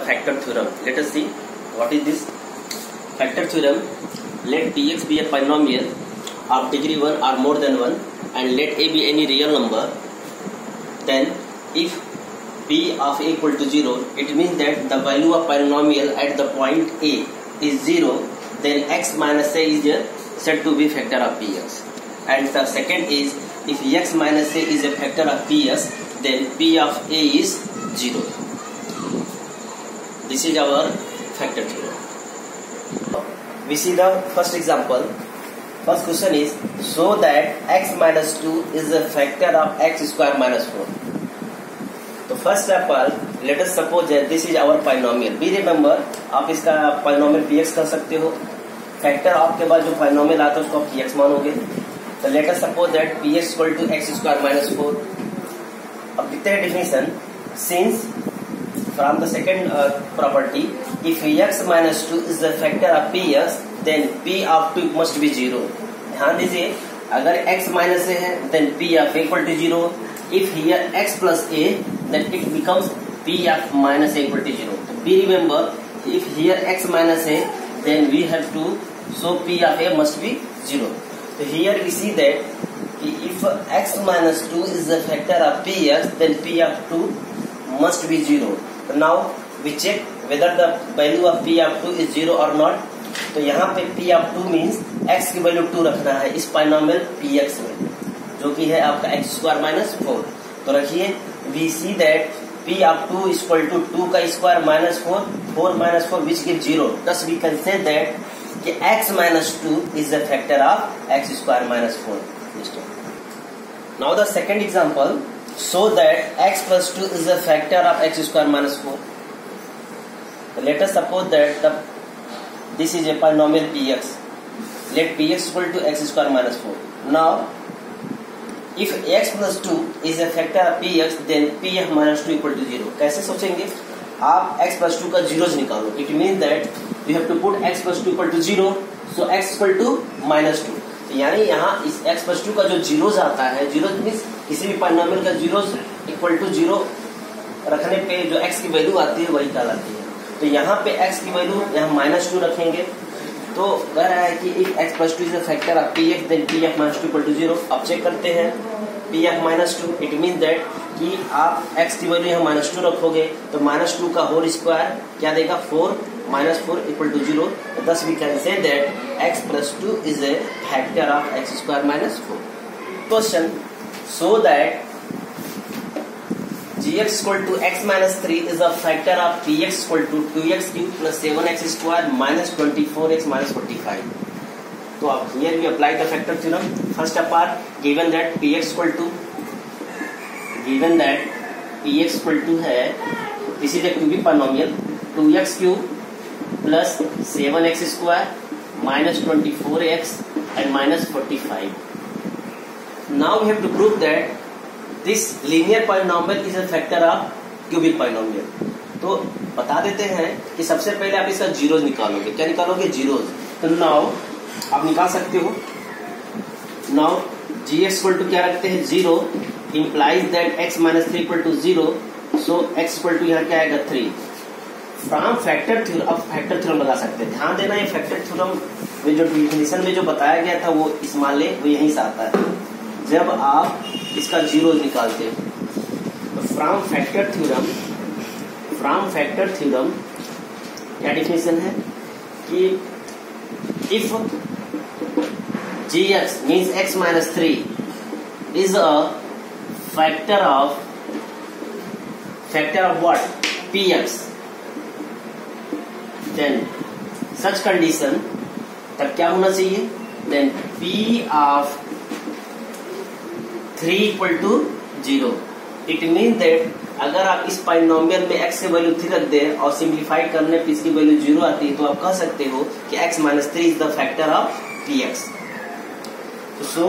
factor theorem. Let us see what is this factor theorem. Let px be a polynomial of degree 1 or more than 1 and let a be any real number. Then if p of a equal to 0, it means that the value of polynomial at the point a is 0, then x minus a is said to be factor of px. And the second is, if x minus a is a factor of px, then p of a is 0. This is our factor theorem. We see the first example. First question is, show that x minus 2 is a factor of x square minus 4. तो first of all let us suppose this is our polynomial. Be remember, आप इसका polynomial px कर सकते हो. Factor of के बाद जो polynomial आता है उसको आप px मानोगे. तो let us suppose that px equal to x square minus 4. अब देखते हैं definition. Since from the second property, if x minus 2 is the factor of px, then p of 2 must be 0. ध्यान दीजिए, अगर x minus a है then p of a equal to 0. If here x plus a, then it becomes p of minus a equal to 0. So be remember, if here x minus a, then we have to show p of a must be 0. So here we see that if x minus 2 is the factor of px, then p of 2 must be 0. So now we check whether the value of p of 2 is 0 or not. तो यहाँ पे p of 2 means x की value 2 रखना है इस पाइनोमियल px में, जो कि है आपका एक्स स्क्वायर माइनस 4. तो रखिए, we see that p of 2 equal to 2 का square minus 4, 4 minus 4 which give 0. thus we can say that कि x minus 2 is a factor of x square minus 4. Now the second example, show that x plus 2 is a factor of x square minus 4. Let us suppose that this is a polynomial px. Let px equal to x square minus 4. Now if x plus 2 is a factor of px, then pf minus 2 equal to 0. कैसे सोचेंगे आप? x plus 2 का zeros निकालो. It means that you have to put x plus 2 equal to 0, so x equal to minus 2. तो यानी यहाँ इस x plus 2 का जो जीरोज आता है, जीरोज मीन्स किसी भी पॉलिनोमियल का जीरोज इक्वल टू 0 रखने पे जो x की वैल्यू आती है वही कहलाती है. तो यहाँ पे x की वैल्यू यहाँ माइनस 2 रखेंगे. तो कह रहा है कि if x plus 2 is a factor of px, then pf minus 2 equal to 0. अब चेक करते हैं pf minus 2. It mean that कि आप x की वैल्यू यहाँ माइनस 2 रखोगे तो माइनस 2 का होल स्क्वायर क्या देगा? 4 minus 4 equal to 0. Thus we can say that x plus 2 is a factor of x square minus 4. Question, show that gx equal to x minus 3 is a factor of px equal to 2x cube plus 7x square minus 24x minus 45. So here we apply the factor theorem. First of all, given that px equal to है, this is a cubic polynomial, 2x cube plus 7x square minus 24x and minus 45. Now we have to prove that this linear polynomial is a factor of cubic polynomial. तो बता देते हैं कि सबसे पहले आप इसका जीरोज निकालोगे. क्या निकालोगे? जीरोज. तो नाउ आप निकाल सकते हो. नाउ gx इक्वल टू क्या रखते हैं? 0 implies that x minus 3 equal to 0. so x equal to यहाँ क्या आएगा? 3. From factor theorem. अब फैक्टर थ्योरम लगा सकते हैं. ध्यान देना, ये फैक्टर थ्योरम में जो डिफिनेशन में जो बताया गया था वो इस मान ले वो यहीं से आता है जब आप इसका जीरो निकालते हैं. तो फ्रॉम फैक्टर थ्योरम क्या डिफिनेशन है कि if gx means x minus 3 is a factor of what? px. then such condition तब क्या होना चाहिए? then p of 3 equal to 0. it means that अगर आप इस पॉलिनोमियल में x की वैल्यू 3 रख दें और सिंप्लीफाई करने पे इसकी वैल्यू 0 आती है, तो आप कह सकते हो कि x minus 3 is the factor of px. तो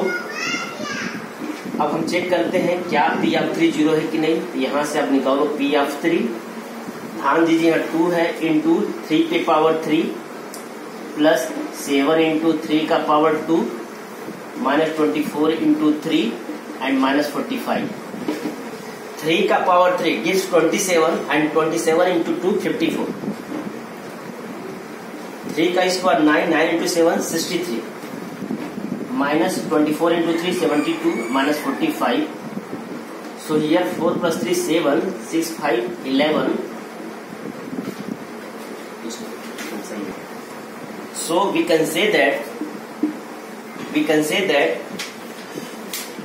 अब हम चेक करते हैं क्या p of 3 0 है कि नहीं. यहां से आप निकालो p of 3. ध्यान दीजिए यहाँ 2 है इंटू 3 के पावर 3 प्लस 7 इंटू 3 का power 2 minus 24 into 3 and minus 45. 3 का पावर 3 gives 27 and 27 into 2 54. 3 का square 9, 9 into 7 63, minus 24 into 3 72, minus 45. So here 4 plus 3 7, 6 5 11. So we can say that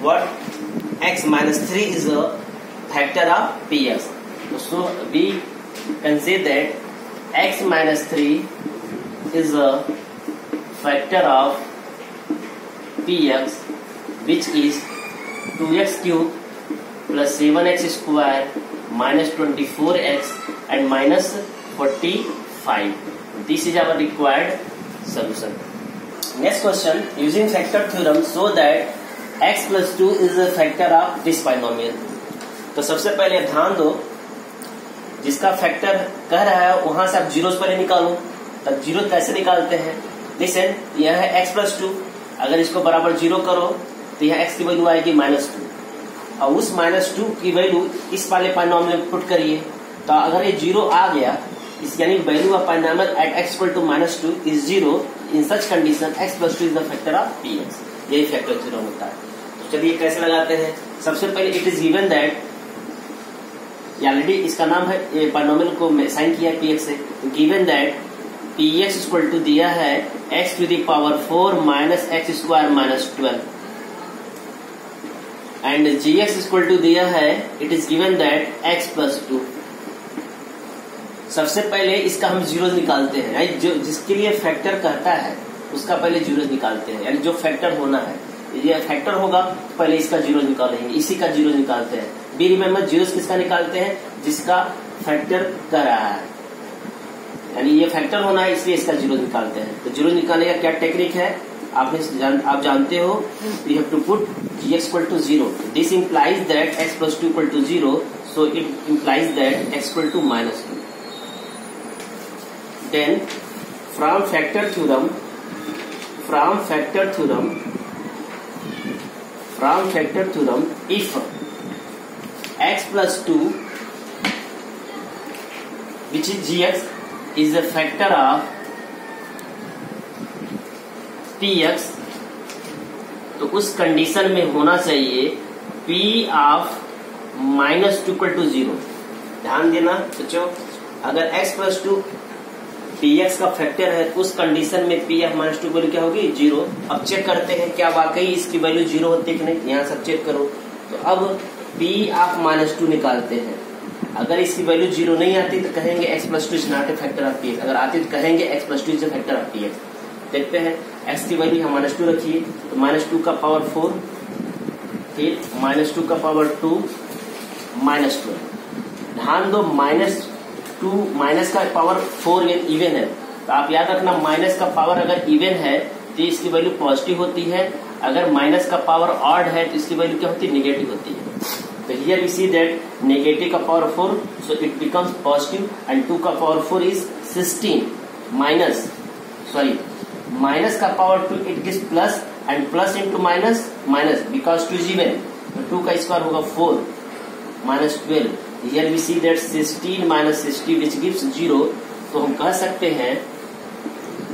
what x minus 3 is a factor of px. So we can say that x minus 3 is a factor of px, which is 2x cube plus 7x square minus 24x and minus 45. This is our required solution. Next question, using factor theorem show that x plus 2 is a factor of this binomial. तो सबसे पहले ध्यान दो, जिसका factor कह रहा है वहां से आप जीरोस पहले निकालो. तब जीरो कैसे निकालते हैं? लिसन, यह है x प्लस 2. अगर इसको बराबर जीरो करो तो यह x की वैल्यू आएगी -2, और उस -2 की वैल्यू इस वाले बाइनोमियल में पुट करिए. तो अगर ये जीरो आ गया, इस यानी value of binomial at x equal to -2 is zero. In such condition x plus 2 is the factor of px. यही फैक्टर थ्योरम होता है. तो चलिए कैसे लगाते हैं. सबसे पहले it is given that, already इसका नाम है बाइनोमियल को साइन किया px से. Given that px equal to दिया है x to the power 4 minus x square minus 12, and gx equal to दिया है, it is given that x plus 2. सबसे पहले इसका हम जीरोज निकालते हैं, यानी जो जिसके लिए फैक्टर कहता है उसका पहले जीरोज निकालते हैं. यानी जो फैक्टर होना है, ये फैक्टर होगा तो पहले इसका जीरोज निकालेंगे, इसी का जीरोज निकालते हैं. बी रिमेम्बर, जीरोज किसका निकालते हैं? जिसका फैक्टर कह रहा है, यानी ये फैक्टर होना है इसलिए इसका जीरोज निकालते हैं. तो जीरोज निकालने का क्या टेक्निक है आप जानते हो. You have to put g equal to 0. This implies that x plus 2 equal to 0. So it implies that x equal to -2. Then from factor theorem, if x plus 2, which is gx, is a factor of px, तो उस condition में होना चाहिए p of -2 equal to 0. ध्यान देना बच्चों, अगर x plus 2 px का फैक्टर है तो उस कंडीशन में p of -2 वैल्यू क्या होगी? 0. अब चेक करते हैं क्या वाकई इसकी वैल्यू 0 होती है कि नहीं. यहाँ सब चेक करो. तो अब p of -2 निकालते हैं. अगर इसकी वैल्यू 0 नहीं आती तो कहेंगे x plus 2 is not a factor of px. अगर आती तो कहेंगे x plus 2 is a factor of px. देखते हैं, x की वैल्यू हम -2 रखिए, तो -2 का पावर 4, फिर -2 का पावर 2, -12. ध्यान दो, -2 माइनस का पावर 4 इवन है, तो आप याद रखना माइनस का पावर अगर इवन है तो इसकी वैल्यू पॉजिटिव होती है. अगर माइनस का पावर ऑड है तो इसकी वैल्यू क्या होती है? नेगेटिव होती है. तो here we see that negative का power 4, so it becomes positive, and 2 का पावर 4 इज 16, माइनस का power 2 it gives plus, and plus into minus because 2 is even, तो 2 का स्क्वायर होगा 4 -12. Here we see that 16 minus 60 which gives 0. तो हम कह सकते हैं,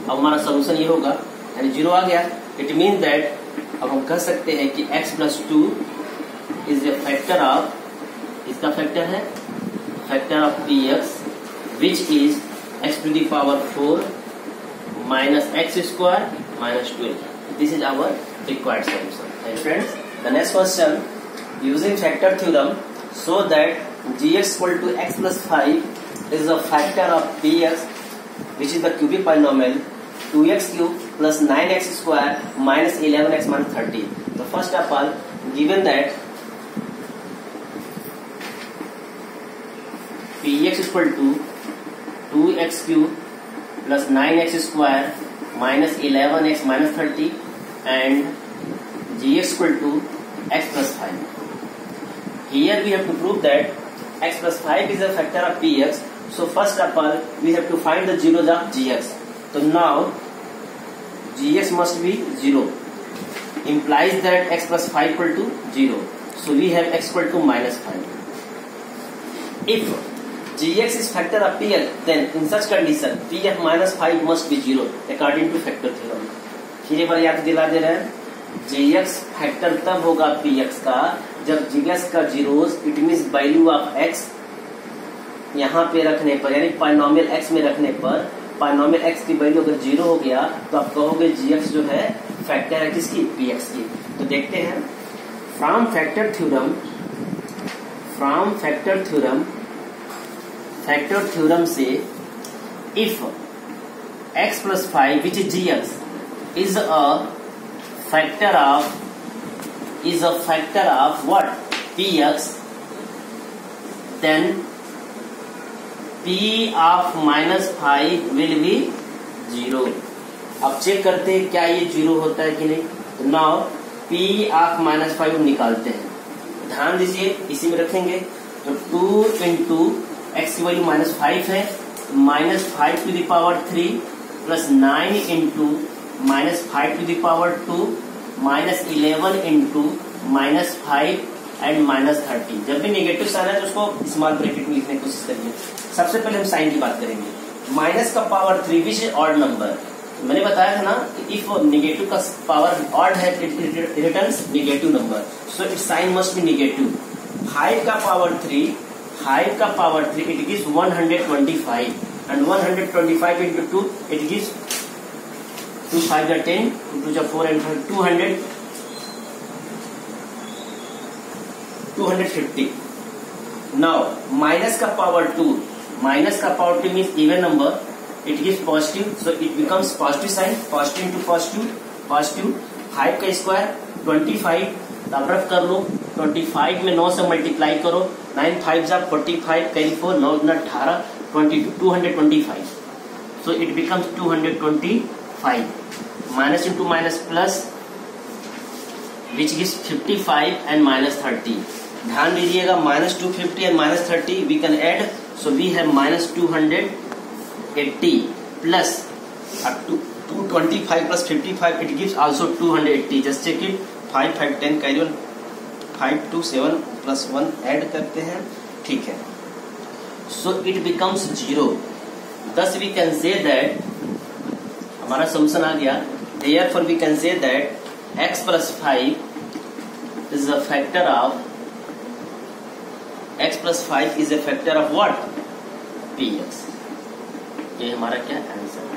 अब हमारा सोल्यूशन ये होगा, यानी 0 आ गया. इट मीन दैट अब हम कह सकते हैं कि x plus 2 is a factor of, इसका फैक्टर है factor of px, which is x to the power 4 minus x square minus 12. This is our required solution. Friends, the next question, using factor theorem show that gx equal to x plus 5 is a factor of px, which is the cubic polynomial 2x cube plus 9x square minus 11x minus 30. So first of all, given that px equal to 2x cube plus 9x square minus 11x minus 30 and gx equal to x plus 5. Here we have to prove that x plus 5 is a factor of px. So first of all, we have to find the zeros of gx. So now gx must be 0. Implies that x plus 5 equal to 0. So we have x equal to -5. If gx is factor of px, then in such condition pf minus 5 must be 0 according to factor theorem. फिर एक बार याद दिला दे रहे हैं, gx factor तब होगा px का जब gx का zeros, it means value of x यहाँ पे रखने पर, यानी पॉलिनोमियल x में रखने पर पॉलिनोमियल x की वैल्यू अगर 0 हो गया तो आप कहोगे gx जो है फैक्टर है किसकी, px की. तो देखते हैं फ्रॉम फैक्टर थ्योरम से if x plus 5 which is gx is a factor of what, px, then p of minus 5 will be 0. अब चेक करते हैं क्या ये 0 होता है कि नहीं. तो नाउ p of minus 5 निकालते हैं. ध्यान दीजिए इसी में रखेंगे तो 2 इंटू एक्स की वैल्यू माइनस 5 है, minus 5 to the power 3 plus 9 into minus 5 to the power 2 minus 11 into minus 5 and minus 30. जब भी नेगेटिव साइन है तो उसको स्मॉल ब्रैकेट में लिखने की कोशिश करिए. सबसे पहले हम साइन की बात करेंगे. माइनस का power 3 which is odd number. मैंने बताया था ना इफ नेगेटिव का पावर ऑड है it returns negative number, so it sign must be negative. 5 का power 3 it gives 125 and 125 into 2 it gives 2 5 are 10, 2 2 4 and 5 250. Now minus का power 2 means even number, it gives positive, so it becomes positive sign, positive into positive. 5 का square 25, अब rough कर लो. 25 में 9 से multiply करो, 9 5 जा 45, carry 4 9 18 22 225. So it becomes 225. Minus into minus plus, which gives 55 and minus 30. ध्यान दीजिएगा minus 250 and minus 30 we can add, so we have minus 280 plus 225 plus 55 it gives also 280. Just check it. 5 5 10 carry on, 5 2 7 plus 1 add करते हैं. ठीक है, so it becomes 0. Thus we can say that हमारा solution आ गया. Therefore we can say that x plus 5 is a factor of what, px. ये हमारा क्या answer है.